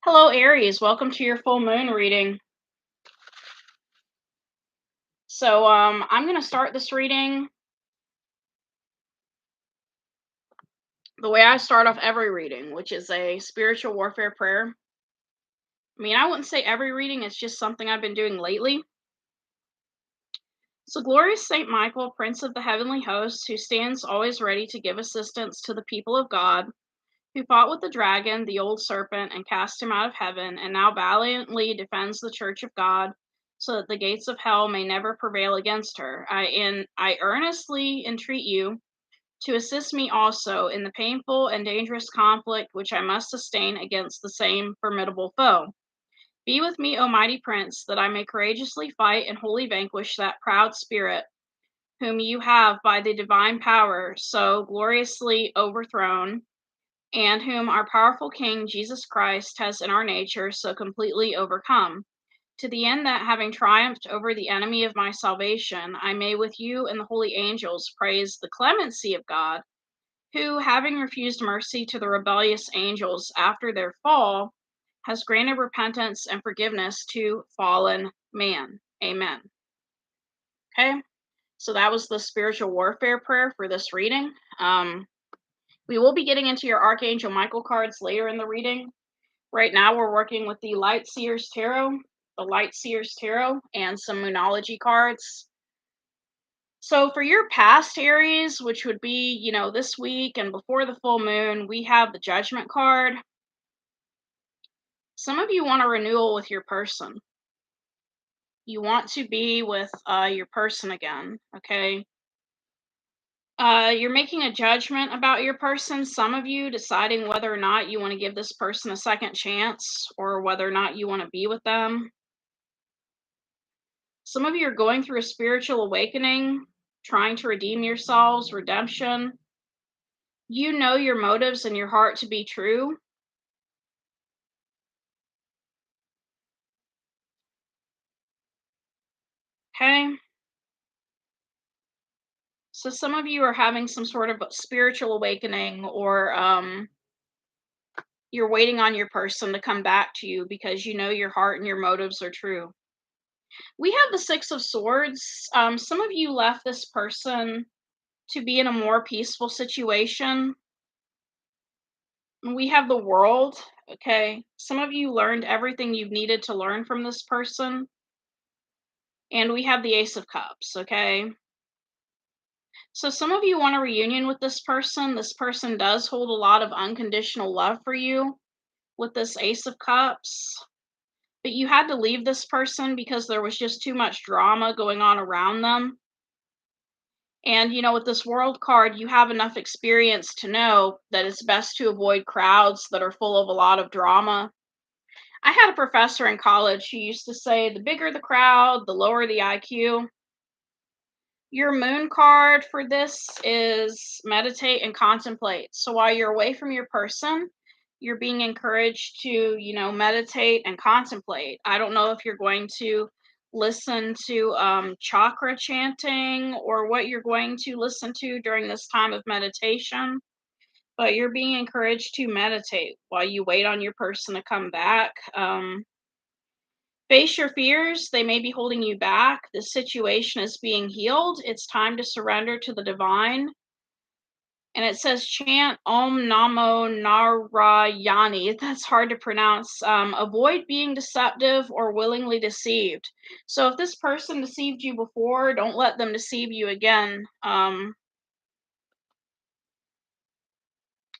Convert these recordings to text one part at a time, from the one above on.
Hello, Aries. Welcome to your full moon reading. I'm going to start this reading the way I start off every reading, which is a spiritual warfare prayer. I wouldn't say every reading, it's just something I've been doing lately. So, glorious Saint Michael, Prince of the heavenly hosts, who stands always ready to give assistance to the people of God, who fought with the dragon, the old serpent, and cast him out of heaven, and now valiantly defends the church of God, so that the gates of hell may never prevail against her. I earnestly entreat you to assist me also in the painful and dangerous conflict which I must sustain against the same formidable foe. Be with me, O mighty Prince, that I may courageously fight and wholly vanquish that proud spirit, whom you have by the divine power so gloriously overthrown, and whom our powerful King Jesus Christ has in our nature so completely overcome, to the end that, having triumphed over the enemy of my salvation, I may with you and the holy angels praise the clemency of God, who, having refused mercy to the rebellious angels after their fall, has granted repentance and forgiveness to fallen man. Amen. Okay, so that was the spiritual warfare prayer for this reading. We will be getting into your Archangel Michael cards later in the reading. Right now, we're working with the Light Seers Tarot, and some Moonology cards. So for your past Aries, which would be, this week and before the full moon, we have the Judgment card. Some of you want a renewal with your person. You want to be with your person again, okay? You're making a judgment about your person. Some of you deciding whether or not you want to give this person a second chance or whether or not you want to be with them. Some of you are going through a spiritual awakening, trying to redeem yourselves, redemption. You know your motives and your heart to be true. Okay. So some of you are having some sort of spiritual awakening, or you're waiting on your person to come back to you because you know your heart and your motives are true. We have the Six of Swords. Some of you left this person to be in a more peaceful situation. We have the World. Okay. Some of you learned everything you've needed to learn from this person. And we have the Ace of Cups. Okay. So some of you want a reunion with this person. This person does hold a lot of unconditional love for you with this Ace of Cups. But you had to leave this person because there was just too much drama going on around them. And, with this World card, you have enough experience to know that it's best to avoid crowds that are full of a lot of drama. I had a professor in college who used to say the bigger the crowd, the lower the IQ. Your moon card for this is meditate and contemplate. So while you're away from your person, you're being encouraged to, meditate and contemplate. I don't know if you're going to listen to chakra chanting or what you're going to listen to during this time of meditation, but you're being encouraged to meditate while you wait on your person to come back. Face your fears. They may be holding you back. The situation is being healed. It's time to surrender to the divine. And it says chant Om Namo Narayani. That's hard to pronounce. Avoid being deceptive or willingly deceived. So if this person deceived you before, don't let them deceive you again.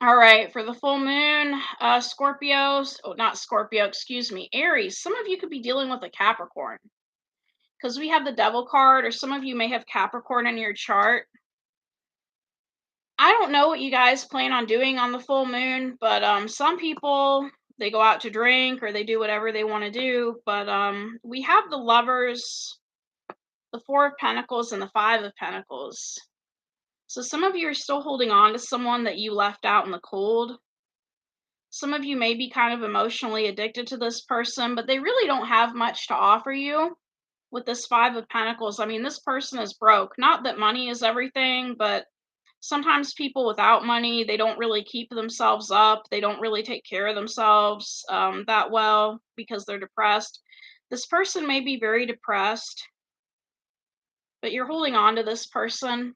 All right, for the full moon, Scorpios, oh, not Scorpio, excuse me, Aries. Some of you could be dealing with a Capricorn, because we have the Devil card, or some of you may have Capricorn in your chart. I don't know what you guys plan on doing on the full moon, but some people, they go out to drink or they do whatever they want to do. But we have the Lovers, the Four of Pentacles, and the Five of Pentacles. So some of you are still holding on to someone that you left out in the cold. Some of you may be kind of emotionally addicted to this person, but they really don't have much to offer you with this Five of Pentacles. This person is broke. Not that money is everything, but Sometimes people without money, they don't really keep themselves up. They don't really take care of themselves that well because they're depressed. This person may be very depressed, but you're holding on to this person.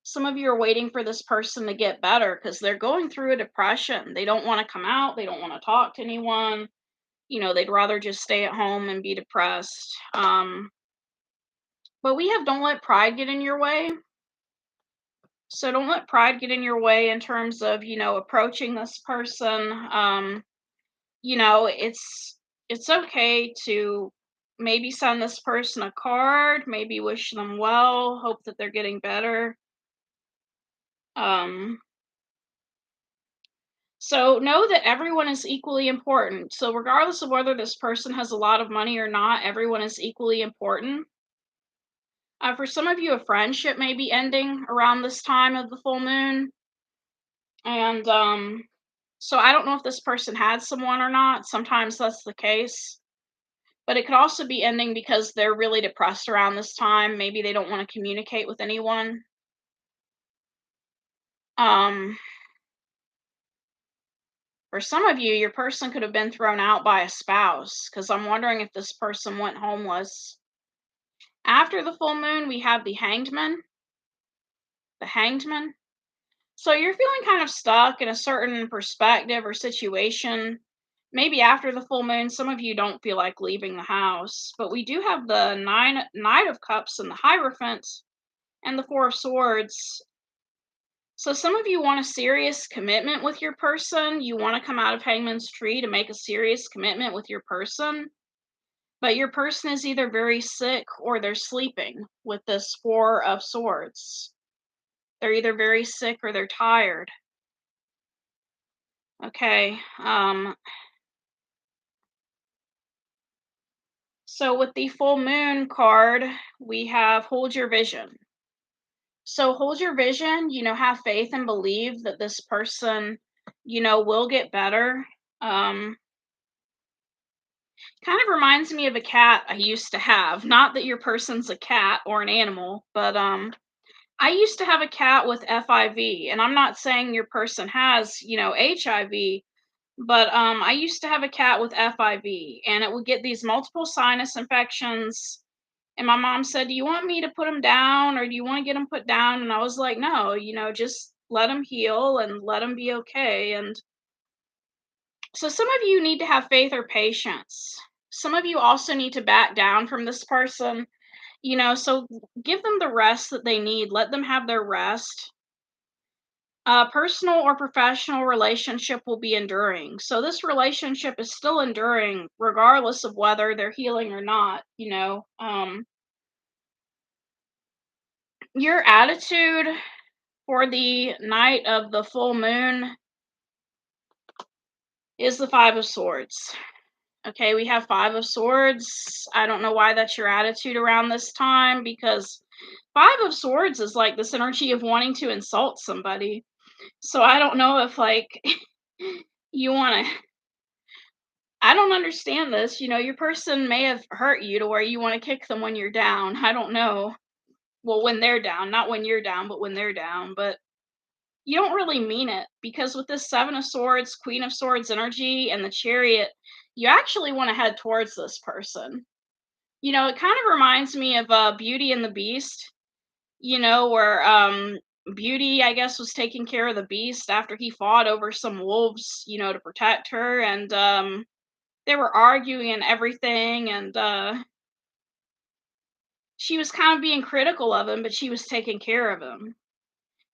Some of you are waiting for this person to get better because they're going through a depression. They don't want to come out. They don't want to talk to anyone. They'd rather just stay at home and be depressed. But we have don't let pride get in your way. So don't let pride get in your way in terms of, approaching this person. It's okay to maybe send this person a card, maybe wish them well, hope that they're getting better. Um, so know that everyone is equally important. So regardless of whether this person has a lot of money or not, everyone is equally important. For some of you, a friendship may be ending around this time of the full moon. And so I don't know if this person had someone or not. Sometimes that's the case. But it could also be ending because they're really depressed around this time. Maybe they don't want to communicate with anyone. Um, for some of you, your person could have been thrown out by a spouse because I'm wondering if this person went homeless. After the full moon, we have the hanged man. The hanged man. So you're feeling kind of stuck in a certain perspective or situation. Maybe after the full moon, some of you don't feel like leaving the house, but we do have the Knight of Cups and the Hierophant and the Four of Swords. So some of you want a serious commitment with your person. You want to come out of Hangman's Tree to make a serious commitment with your person, but your person is either very sick or they're sleeping with this Four of Swords. They're either very sick or they're tired. Okay. So with the full moon card, we have hold your vision. So hold your vision, have faith and believe that this person, will get better. Kind of reminds me of a cat I used to have. Not that your person's a cat or an animal, but I used to have a cat with FIV, and I'm not saying your person has, HIV, but I used to have a cat with FIV, and it would get these multiple sinus infections. And my mom said, "Do you want me to put him down or do you want to get him put down?" And I was like, "No, just let him heal and let him be okay." And so some of you need to have faith or patience. Some of you also need to back down from this person, so give them the rest that they need. Let them have their rest. Personal or professional relationship will be enduring. So this relationship is still enduring regardless of whether they're healing or not. Your attitude for the night of the full moon is the Five of Swords. Okay, we have Five of Swords. I don't know why that's your attitude around this time, because Five of Swords is like this energy of wanting to insult somebody. So I don't know if like you want to, I don't understand this. Your person may have hurt you to where you want to kick them when you're down. I don't know. Well, when they're down, not when you're down, but when they're down. But you don't really mean it, because with this Seven of Swords, Queen of Swords energy, and the Chariot, you actually want to head towards this person. It kind of reminds me of Beauty and the Beast, where Beauty, I guess, was taking care of the Beast after he fought over some wolves, to protect her, and they were arguing and everything, and she was kind of being critical of him, but she was taking care of him.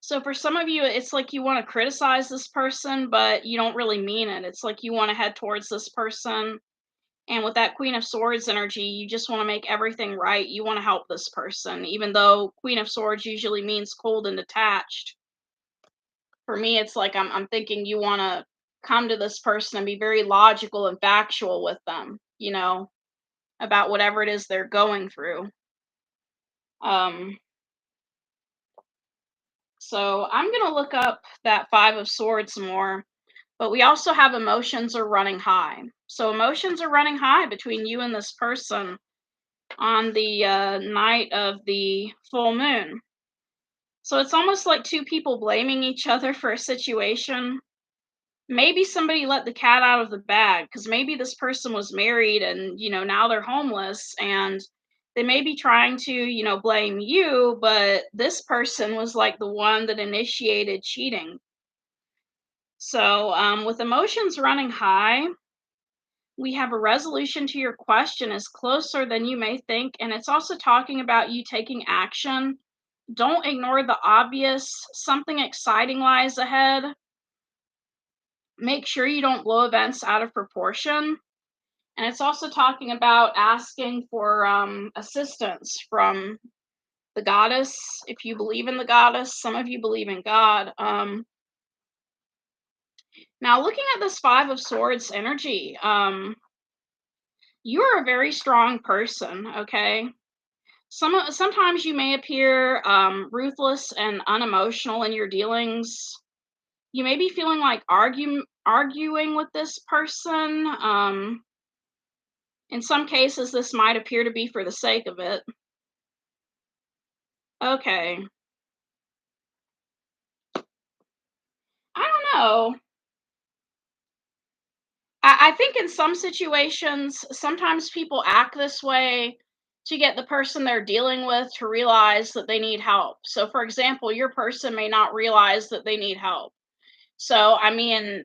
So for some of you, it's like you want to criticize this person, but you don't really mean it. It's like you want to head towards this person. And with that Queen of Swords energy, you just want to make everything right. You want to help this person, even though Queen of Swords usually means cold and detached. For me, it's like I'm thinking you want to come to this person and be very logical and factual with them, about whatever it is they're going through. Um, so I'm going to look up that Five of Swords more. But we also have emotions are running high. So emotions are running high between you and this person on the night of the full moon. So it's almost like two people blaming each other for a situation. Maybe somebody let the cat out of the bag because maybe this person was married and, now they're homeless and they may be trying to, blame you, but this person was like the one that initiated cheating. So, with emotions running high, we have a resolution to your question is closer than you may think. And it's also talking about you taking action. Don't ignore the obvious. Something exciting lies ahead. Make sure you don't blow events out of proportion. And it's also talking about asking for assistance from the goddess. If you believe in the goddess, some of you believe in God. Now, looking at this Five of Swords energy, you are a very strong person, okay? Sometimes you may appear ruthless and unemotional in your dealings. You may be feeling like arguing with this person. In some cases, this might appear to be for the sake of it. Okay. I don't know. I think in some situations, sometimes people act this way to get the person they're dealing with to realize that they need help. So, for example, your person may not realize that they need help. So, I mean,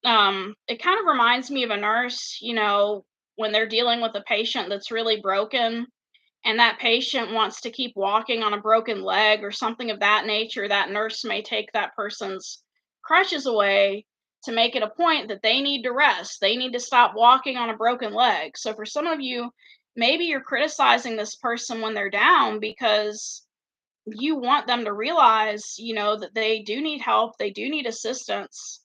it kind of reminds me of a nurse, when they're dealing with a patient that's really broken and that patient wants to keep walking on a broken leg or something of that nature, that nurse may take that person's crutches away to make it a point that they need to rest. They need to stop walking on a broken leg. So for some of you, maybe you're criticizing this person when they're down because you want them to realize, that they do need help, they do need assistance.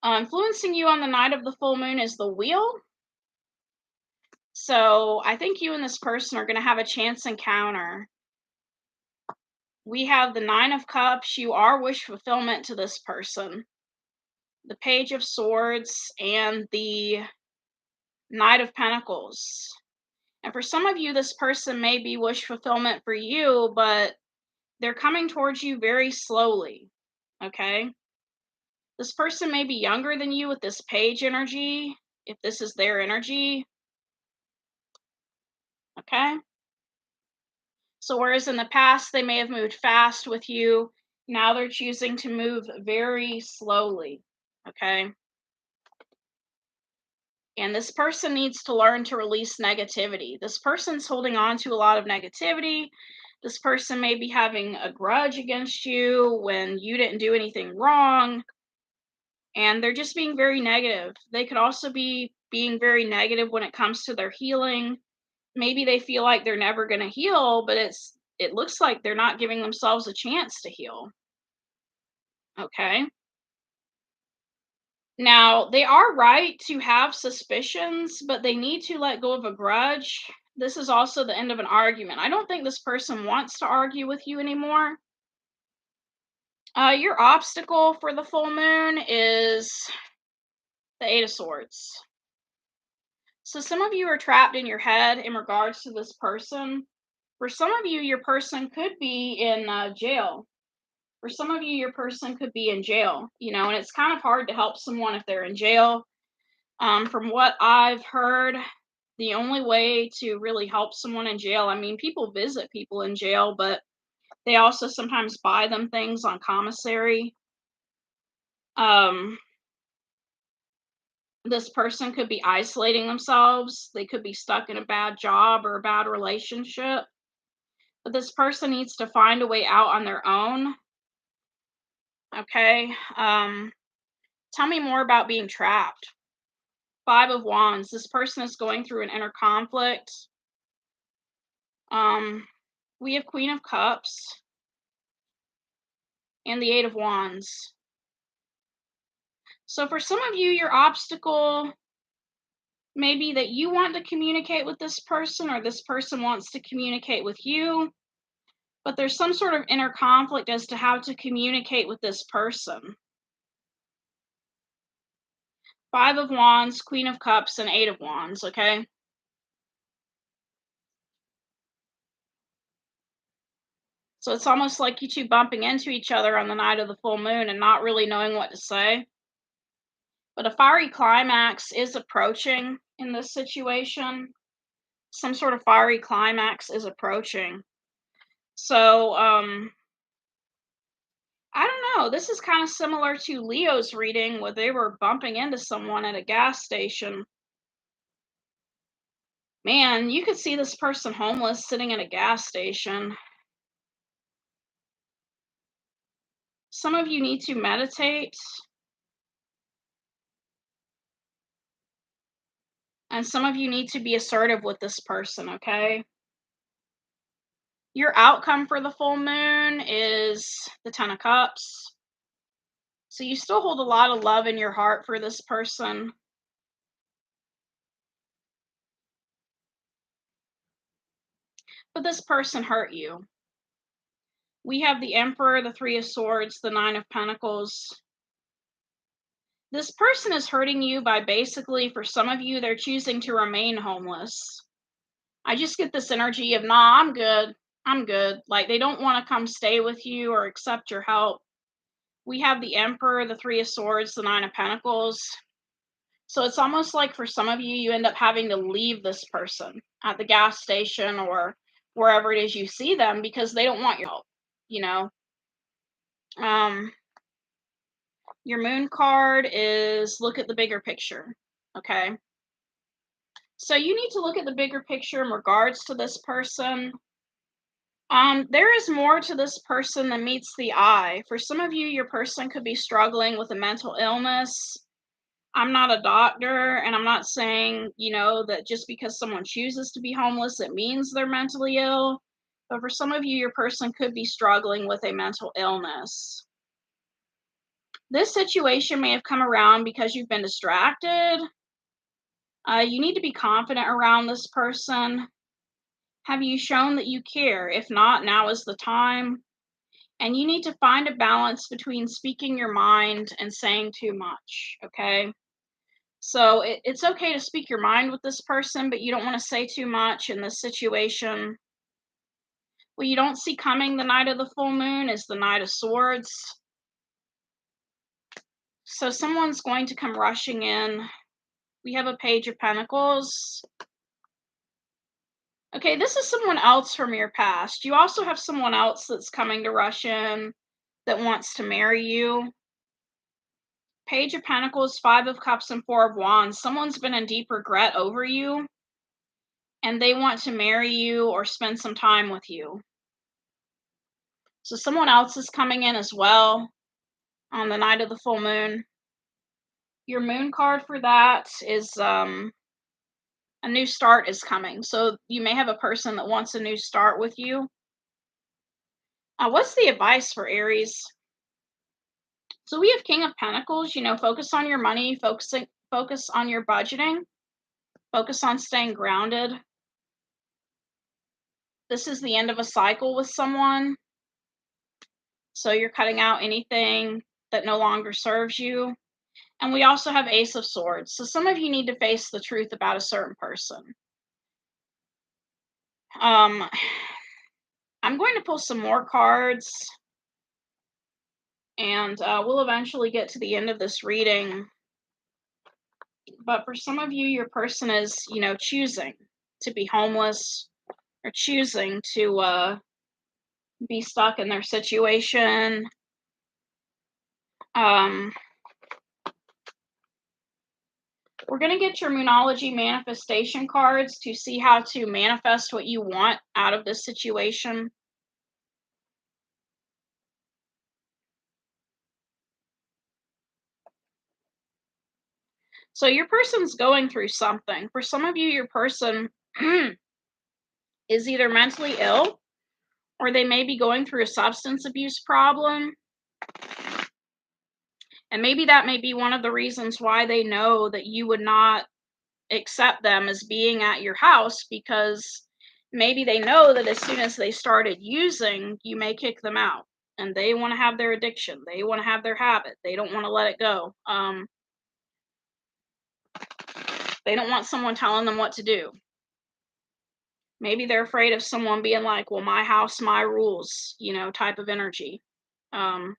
Influencing you on the night of the full moon is the wheel. So I think you and this person are going to have a chance encounter. We have the Nine of Cups. You are wish fulfillment to this person. The Page of Swords and the Knight of Pentacles. And for some of you, this person may be wish fulfillment for you, but they're coming towards you very slowly. Okay? This person may be younger than you with this Page energy, if this is their energy. Okay? So whereas in the past they may have moved fast with you, now they're choosing to move very slowly, okay? And this person needs to learn to release negativity. This person's holding on to a lot of negativity. This person may be having a grudge against you when you didn't do anything wrong, and they're just being very negative. They could also be being very negative when it comes to their healing. Maybe they feel like they're never going to heal, but it looks like they're not giving themselves a chance to heal. Okay. Now, they are right to have suspicions, but they need to let go of a grudge. This is also the end of an argument. I don't think this person wants to argue with you anymore. Your obstacle for the full moon is the Eight of Swords. So some of you are trapped in your head in regards to this person. For some of you, your person could be in jail. For some of you, your person could be in jail, and it's kind of hard to help someone if they're in jail. From what I've heard, the only way to really help someone in jail, I mean, people visit people in jail, but they also sometimes buy them things on commissary. This person could be isolating themselves. They could be stuck in a bad job or a bad relationship. But this person needs to find a way out on their own. Okay. Tell me more about being trapped. Five of Wands. This person is going through an inner conflict. We have Queen of Cups and the Eight of Wands. So for some of you, your obstacle may be that you want to communicate with this person or this person wants to communicate with you, but there's some sort of inner conflict as to how to communicate with this person. Five of Wands, Queen of Cups, and Eight of Wands, okay? So it's almost like you two bumping into each other on the night of the full moon and not really knowing what to say. But a fiery climax is approaching in this situation. Some sort of fiery climax is approaching. So, I don't know. This is kind of similar to Leo's reading where they were bumping into someone at a gas station. Man, you could see this person homeless sitting at a gas station. Some of you need to meditate, and some of you need to be assertive with this person, okay? Your outcome for the full moon is the 10 of Cups. So you still hold a lot of love in your heart for this person. But this person hurt you. We have the Emperor, the Three of Swords, the Nine of Pentacles. This person is hurting you by basically, for some of you, they're choosing to remain homeless. I just get this energy of, nah, I'm good. I'm good. Like, they don't want to come stay with you or accept your help. We have the Emperor, the Three of Swords, the Nine of Pentacles. So it's almost like for some of you, you end up having to leave this person at the gas station or wherever it is you see them because they don't want your help, you know? Your moon card is look at the bigger picture, okay? So you need to look at the bigger picture in regards to this person. There is more to this person than meets the eye. For some of you, your person could be struggling with a mental illness. I'm not a doctor, and I'm not saying, that just because someone chooses to be homeless, it means they're mentally ill. But for some of you, your person could be struggling with a mental illness. This situation may have come around because you've been distracted. You need to be confident around this person. Have you shown that you care? If not, now is the time. And you need to find a balance between speaking your mind and saying too much, okay? So it's okay to speak your mind with this person, but you don't want to say too much in this situation. What you don't see coming the night of the full moon is the Knight of Swords. So someone's going to come rushing in. We have a Page of Pentacles. Okay, this is someone else from your past. You also have someone else that's coming to rush in that wants to marry you. Page of Pentacles, Five of Cups, and Four of Wands. Someone's been in deep regret over you, and they want to marry you or spend some time with you. So someone else is coming in as well on the night of the full moon. Your moon card for that is a new start is coming. So you may have a person that wants a new start with you. What's the advice for Aries? So we have King of Pentacles, focus on your money, focus on your budgeting, focus on staying grounded. This is the end of a cycle with someone. So you're cutting out anything that no longer serves you. And we also have Ace of Swords. So some of you need to face the truth about a certain person. I'm going to pull some more cards. And we'll eventually get to the end of this reading. But for some of you, your person is, choosing to be homeless or choosing to be stuck in their situation. We're going to get your Moonology manifestation cards to see how to manifest what you want out of this situation. So your person's going through something. For some of you, your person is either mentally ill or they may be going through a substance abuse problem. And maybe that may be one of the reasons why they know that you would not accept them as being at your house, because maybe they know that as soon as they started using, you may kick them out. And they want to have their addiction. They want to have their habit. They don't want to let it go. They don't want someone telling them what to do. Maybe they're afraid of someone being like, well, my house, my rules, type of energy. Um,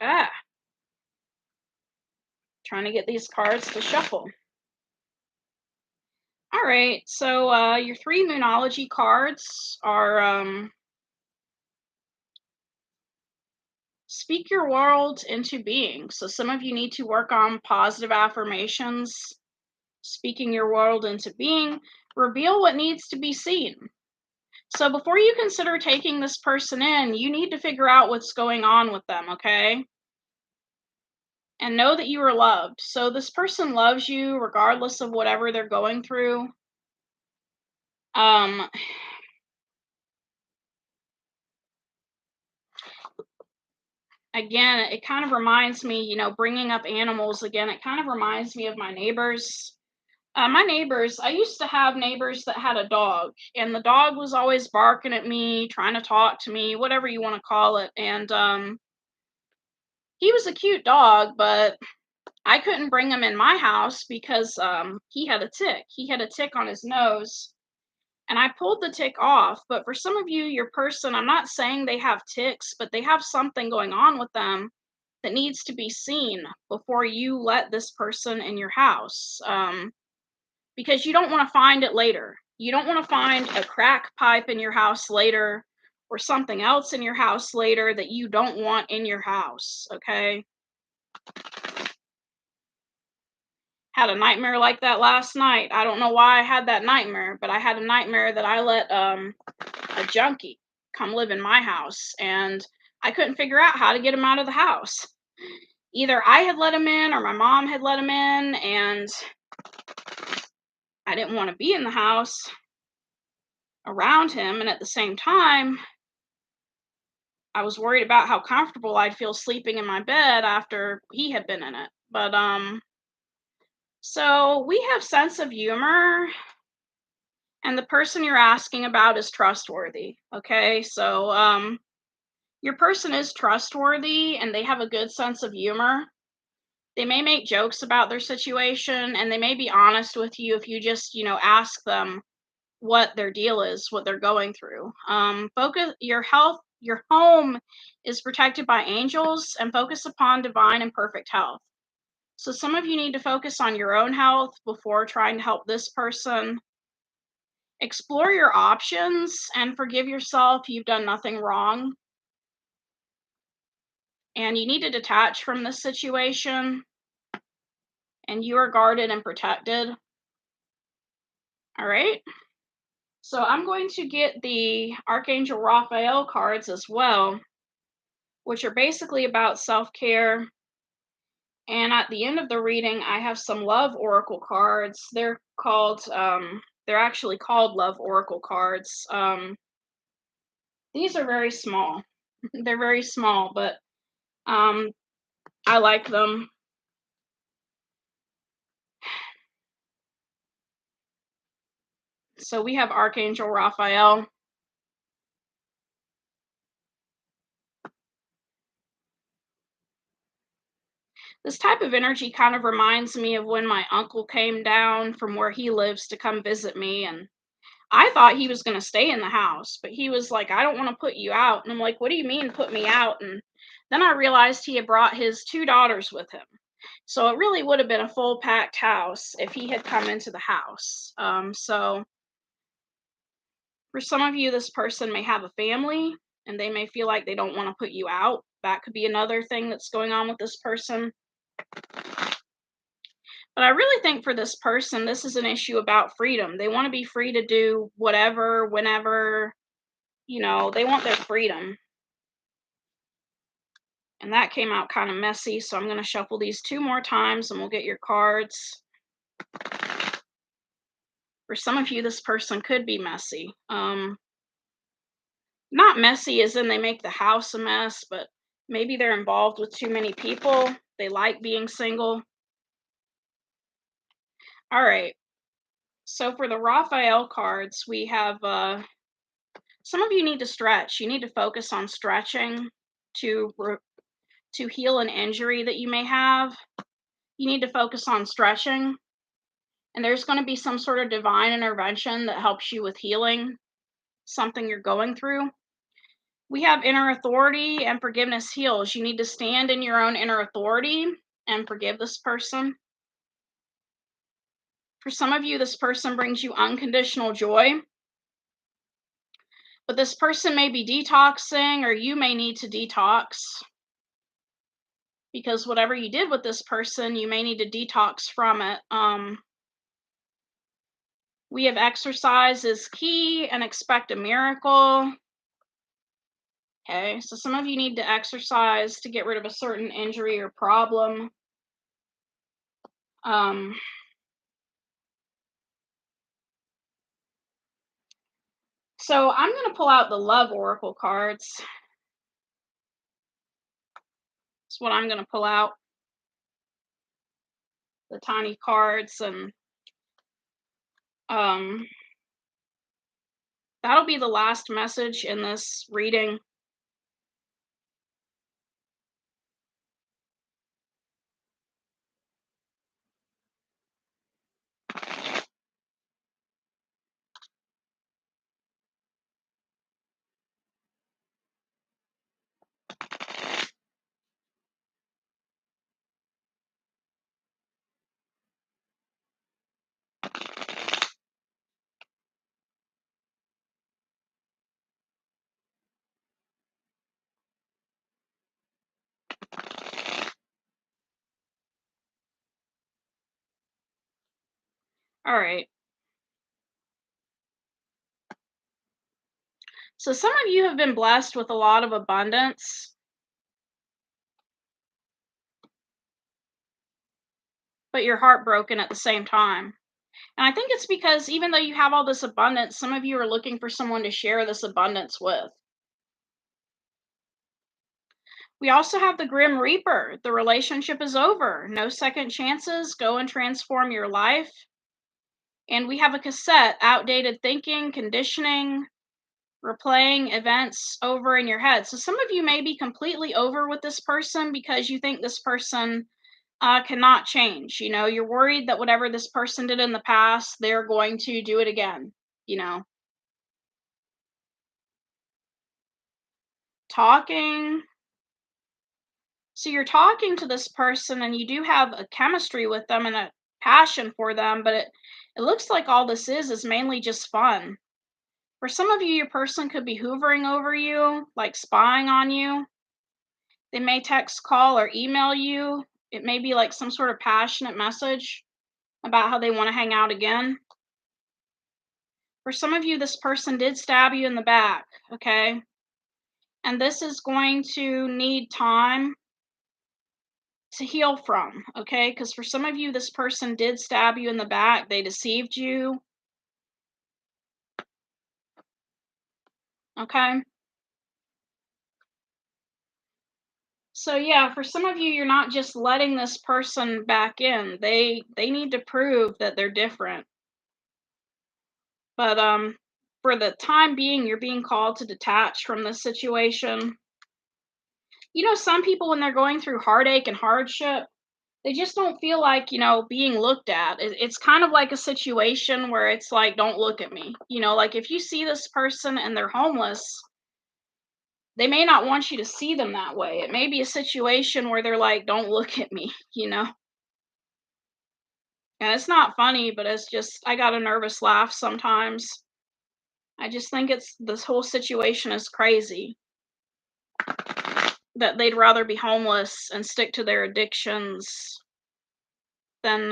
ah, Trying to get these cards to shuffle. All right, so your 3 Moonology cards are speak your world into being. So some of you need to work on positive affirmations, speaking your world into being, reveal what needs to be seen. So before you consider taking this person in, you need to figure out what's going on with them, okay? And know that you are loved. So this person loves you regardless of whatever they're going through. Um, Again, it kind of reminds me, bringing up animals again, it kind of reminds me of my neighbors. My neighbors, I used to have neighbors that had a dog, and the dog was always barking at me, trying to talk to me, whatever you want to call it. And he was a cute dog, but I couldn't bring him in my house because he had a tick. He had a tick on his nose, and I pulled the tick off. But for some of you, your person, I'm not saying they have ticks, but they have something going on with them that needs to be seen before you let this person in your house. Because you don't want to find it later. You don't want to find a crack pipe in your house later or something else in your house later that you don't want in your house, okay? Had a nightmare like that last night. I don't know why I had that nightmare, but I had a nightmare that I let a junkie come live in my house, and I couldn't figure out how to get him out of the house. Either I had let him in or my mom had let him in, and I didn't want to be in the house around him, and at the same time, I was worried about how comfortable I'd feel sleeping in my bed after he had been in it. But so we have sense of humor, and the person you're asking about is trustworthy. Okay, so your person is trustworthy, and they have a good sense of humor. They may make jokes about their situation, and they may be honest with you if you just ask them what their deal is, what they're going through. Focus your health. Your home is protected by angels, and focus upon divine and perfect health. So some of you need to focus on your own health before trying to help this person. Explore your options and forgive yourself. You've done nothing wrong. And you need to detach from this situation. And you are guarded and protected. All right. So I'm going to get the Archangel Raphael cards as well, which are basically about self-care. And at the end of the reading, I have some love oracle cards. They're actually called love oracle cards. These are very small. They're very small, but I like them. So we have Archangel Raphael. This type of energy kind of reminds me of when my uncle came down from where he lives to come visit me, and I thought he was going to stay in the house, but he was like, I don't want to put you out. And I'm like, what do you mean put me out? And then I realized he had brought his 2 daughters with him. So it really would have been a full packed house if he had come into the house. So for some of you, this person may have a family and they may feel like they don't want to put you out. That could be another thing that's going on with this person. But I really think for this person, this is an issue about freedom. They want to be free to do whatever, whenever, they want their freedom. And that came out kind of messy, so I'm going to shuffle these 2 more times and we'll get your cards. For some of you, this person could be messy. Not messy as in they make the house a mess, but maybe they're involved with too many people. They like being single. All right. So for the Raphael cards, we have some of you need to stretch. You need to focus on stretching to heal an injury that you may have. You need to focus on stretching. and there's going to be some sort of divine intervention that helps you with healing something you're going through. We have inner authority and forgiveness heals. You need to stand in your own inner authority and forgive this person. For some of you, this person brings you unconditional joy, but this person may be detoxing, or you may need to detox, because whatever you did with this person, you may need to detox from it. We have exercise is key and expect a miracle. Okay, so some of you need to exercise to get rid of a certain injury or problem. So I'm going to pull out the Love Oracle cards. That's what I'm going to pull out. The tiny cards, and that'll be the last message in this reading. All right. So some of you have been blessed with a lot of abundance, but you're heartbroken at the same time. And I think it's because even though you have all this abundance, some of you are looking for someone to share this abundance with. We also have the Grim Reaper. The relationship is over. No second chances. Go and transform your life. And we have a cassette, outdated thinking, conditioning, replaying events over in your head. So some of you may be completely over with this person because you think this person cannot change. You know, you're worried that whatever this person did in the past, they're going to do it again, you know. Talking. So you're talking to this person and you do have a chemistry with them and a passion for them, but it looks like all this is mainly just fun. For some of you, your person could be hoovering over you, like spying on you. They may text, call, or email you. It may be like some sort of passionate message about how they want to hang out again. For some of you, this person did stab you in the back, okay? And this is going to need time to heal from, okay? Because for some of you, this person did stab you in the back. They deceived you, okay? So yeah, for some of you, you're not just letting this person back in. They need to prove that they're different. But for the time being, you're being called to detach from this situation. You know, some people, when they're going through heartache and hardship, they just don't feel like, you know, being looked at. It's kind of like a situation where it's like, don't look at me. You know, like if you see this person and they're homeless, they may not want you to see them that way. It may be a situation where they're like, don't look at me, you know? And it's not funny, but it's just, I got a nervous laugh sometimes. I just think this whole situation is crazy. That they'd rather be homeless and stick to their addictions than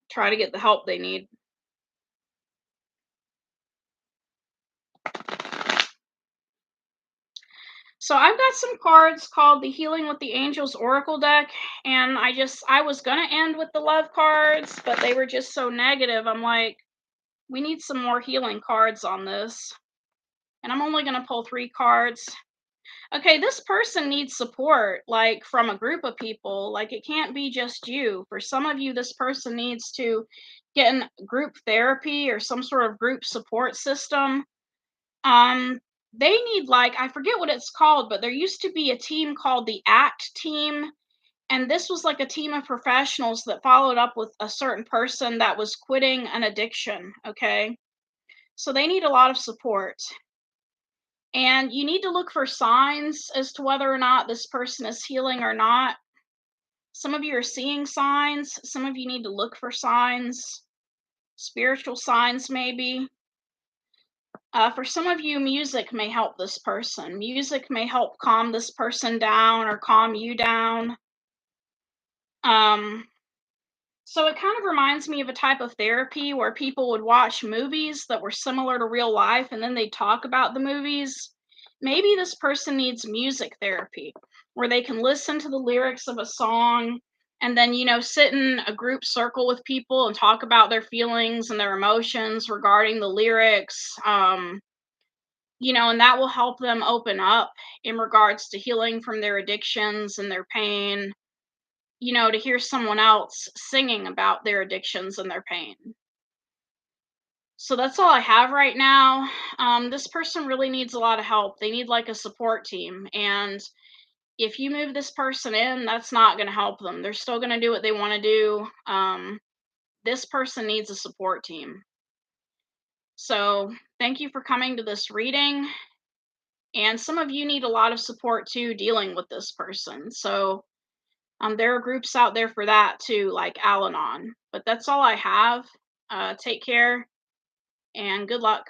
try to get the help they need. So I've got some cards called the Healing with the Angels Oracle deck, and I was gonna end with the love cards, but they were just so negative. I'm like, we need some more healing cards on this. And I'm only gonna pull 3 cards. Okay, this person needs support, like from a group of people. Like it can't be just you. For some of you, this person needs to get in group therapy or some sort of group support system. They need, like, I forget what it's called, but there used to be a team called the ACT team, And this was like a team of professionals that followed up with a certain person that was quitting an addiction, okay? So they need a lot of support. And you need to look for signs as to whether or not this person is healing or not. Some of you are seeing signs, some of you need to look for signs, spiritual signs, maybe. For some of you, music may help this person. Music may help calm this person down or calm you down. Um, So it kind of reminds me of a type of therapy where people would watch movies that were similar to real life and then they talk about the movies. Maybe this person needs music therapy where they can listen to the lyrics of a song and then, sit in a group circle with people and talk about their feelings and their emotions regarding the lyrics. And that will help them open up in regards to healing from their addictions and their pain, to hear someone else singing about their addictions and their pain. So that's all I have right now. This person really needs a lot of help. They need like a support team. And if you move this person in, that's not going to help them. They're still going to do what they want to do. This person needs a support team. So thank you for coming to this reading. And some of you need a lot of support too, dealing with this person. So there are groups out there for that too, like Al Anon. But that's all I have. Take care and good luck.